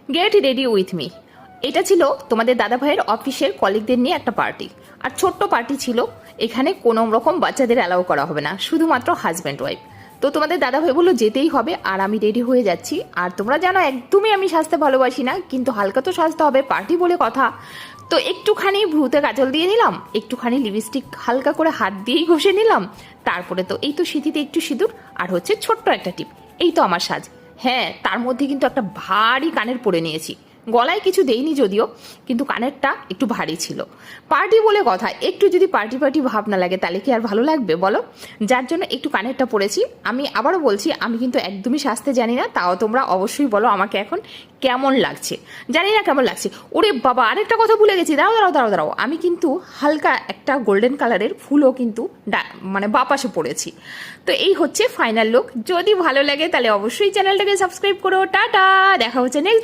Get ready with me. এটা ছিল তোমাদের দাদা ভাইয়ের অফিসের কলিগদের নিয়ে একটা পার্টি, আর ছোট্ট পার্টি ছিল। এখানে কোনো রকম বাচ্চাদের অ্যালাউ করা হবে না, শুধুমাত্র হাজব্যান্ড ওয়াইফ। তো তোমাদের দাদা ভাই বললো যেতেই হবে, আর আমি রেডি হয়ে যাচ্ছি। আর তোমরা জানো একদমই আমি সাজতে ভালোবাসি না, কিন্তু হালকা তো সাজতে হবে, পার্টি বলে কথা। তো একটুখানি ভ্রুতে কাজল দিয়ে নিলাম, একটুখানি লিপস্টিক হালকা করে হাত দিয়েই ঘষে নিলাম। তারপরে তো এই তো সিঁথিতে একটু সিঁদুর, আর হচ্ছে ছোট্ট একটা টিপ। এই তো আমার সাজ। হ্যাঁ, তার মধ্যে কিন্তু একটা ভারী কানের পরে নিয়েছি। গলায় কিছু দেইনি যদিও, কিন্তু কানেরটা একটু ভারী ছিল। পার্টি বলে কথা, একটু যদি পার্টি পার্টি ভাব না লাগে তাহলে কি আর ভালো লাগবে বলো? যার জন্য একটু কানেরটা পরেছি। আমি আবারও বলছি, আমি কিন্তু একদমই সাজতে জানি না, তাও তোমরা অবশ্যই বলো আমাকে এখন কেমন লাগছে। জানি না কেমন লাগছে। ওরে বাবা, আরেকটা কথা ভুলে গেছি, দাঁড়াও দাঁড়াও দাঁড়াও দাঁড়াও, আমি কিন্তু হালকা একটা গোল্ডেন কালারের ফুলও কিন্তু মানে বাপাশে পড়েছি। তো এই হচ্ছে ফাইনাল লুক। যদি ভালো লাগে তাহলে অবশ্যই চ্যানেলটাকে সাবস্ক্রাইব করো। টাটা, দেখা হচ্ছে নেক্সট